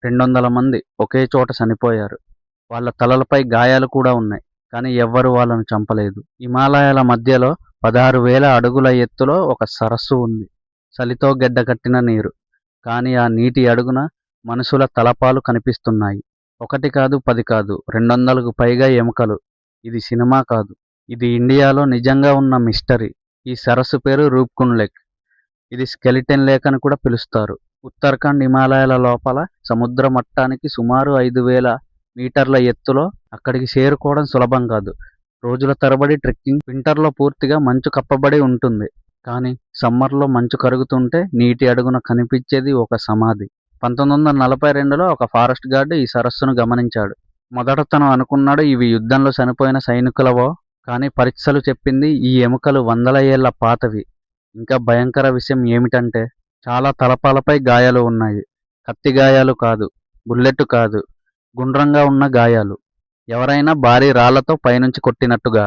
200 మంది ఒకే చోట చనిపోయారు. వాళ్ళ తలలపై గాయాలు కూడా ఉన్నాయి. కానీ ఎవ్వరూ వాళ్ళను చంపలేదు. హిమాలయాల మధ్యలో 16,000 అడుగుల ఎత్తులో ఒక సరస్సు ఉంది. చలితో గడ్డకట్టిన నీరు. కానీ ఆ నీటి అడుగున మనుషుల తలపాలు కనిపిస్తున్నాయి. 1 కాదు, 10 కాదు, 200కు పైగా ఎముకలు. ఇది సినిమా కాదు. ఇది ఇండియాలో నిజంగా ఉన్న మిస్టరీ. ఈ సరస్సు పేరు రూప్కుండ్ లేక్. ఇది స్కెలిటన్ లేక్ అని కూడా పిలుస్తారు. ఉత్తరాఖండ్ హిమాలయాల లోపల సముద్ర మట్టానికి సుమారు 5,000 మీటర్ల ఎత్తులో. అక్కడికి చేరుకోవడం సులభం కాదు. రోజుల తరబడి ట్రెక్కింగ్. వింటర్లో పూర్తిగా మంచు కప్పబడి ఉంటుంది. కానీ సమ్మర్లో మంచు కరుగుతుంటే నీటి అడుగున కనిపించేది ఒక సమాధి. 1942లో ఒక ఫారెస్ట్ గార్డు ఈ సరస్సును గమనించాడు. మొదట తను అనుకున్నాడు ఇవి యుద్ధంలో చనిపోయిన సైనికులవో. కానీ పరీక్షలు చెప్పింది ఈ ఎముకలు వందల ఏళ్ల పాతవి. ఇంకా భయంకర విషయం ఏమిటంటే చాలా తలపాలపై గాయాలు ఉన్నాయి. కత్తి గాయాలు కాదు, బుల్లెట్ కాదు, గుండ్రంగా ఉన్న గాయాలు. ఎవరైనా భారీ రాళ్లతో పైనుంచి కొట్టినట్టుగా.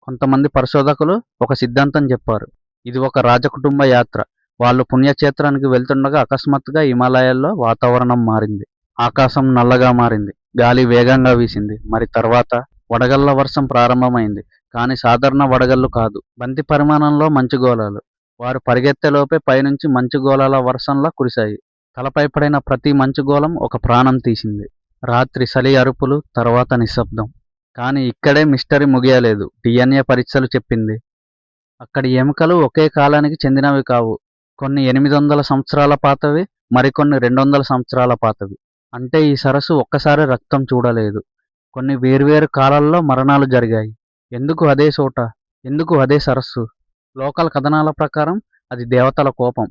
కొంతమంది పరిశోధకులు ఒక సిద్ధాంతం చెప్పారు. ఇది ఒక రాజకుటుంబ యాత్ర. వాళ్ళు పుణ్యక్షేత్రానికి వెళ్తుండగా అకస్మాత్తుగా హిమాలయాల్లో వాతావరణం మారింది. ఆకాశం నల్లగా మారింది. గాలి వేగంగా వీసింది. మరి తర్వాత వడగళ్ల వర్షం ప్రారంభమైంది. కానీ సాధారణ వడగళ్ళు కాదు. బంతి పరిమాణంలో మంచుగోళాలు. వారు పరిగెత్తేలోపే పైనుంచి మంచుగోళాల వర్షంలా కురిశాయి. తలపై పడిన ప్రతి మంచుగోళం ఒక ప్రాణం తీసింది. రాత్రి చలి అరుపులు, తర్వాత నిశ్శబ్దం. కానీ ఇక్కడే మిస్టరీ ముగియలేదు. డిఎన్ఏ పరీక్షలు చెప్పింది అక్కడి ఎముకలు ఒకే కాలానికి చెందినవి కావు. కొన్ని 800 సంవత్సరాల పాతవి, మరికొన్ని 200 సంవత్సరాల పాతవి. అంటే ఈ సరస్సు ఒక్కసారి రక్తం చూడలేదు. కొన్ని వేర్వేరు కాలాల్లో మరణాలు జరిగాయి. ఎందుకు అదే చోట? ఎందుకు అదే సరస్సు? లోకల్ కథనాల ప్రకారం అది దేవతల కోపం.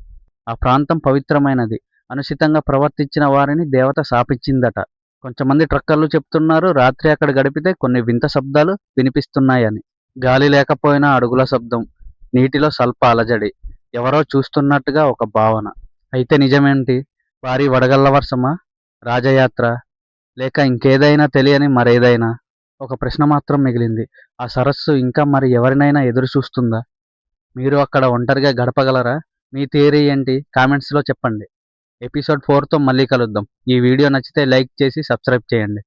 ఆ ప్రాంతం పవిత్రమైనది. అనుచితంగా ప్రవర్తించిన వారిని దేవత శాపించిందట. కొంతమంది ట్రక్కర్లు చెప్తున్నారు రాత్రి అక్కడ గడిపితే కొన్ని వింత శబ్దాలు వినిపిస్తున్నాయని. గాలి లేకపోయినా అడుగుల శబ్దం, నీటిలో స్వల్ప అలజడి, ఎవరో చూస్తున్నట్టుగా ఒక భావన. అయితే నిజమేంటి? భారీ వడగళ్ల వర్షమా? రాజయాత్ర? లేక ఇంకేదైనా తెలియని మరేదైనా? ఒక ప్రశ్న మాత్రం మిగిలింది. ఆ సరస్సు ఇంకా మరి ఎవరినైనా ఎదురు చూస్తుందా? మీరు అక్కడ ఒంటరిగా గడపగలరా? మీ థియరీ ఏంటి? కామెంట్స్లో చెప్పండి. ఎపిసోడ్ 4తో మళ్ళీ కలుద్దాం. ఈ వీడియో నచ్చితే లైక్ చేసి సబ్స్క్రైబ్ చేయండి.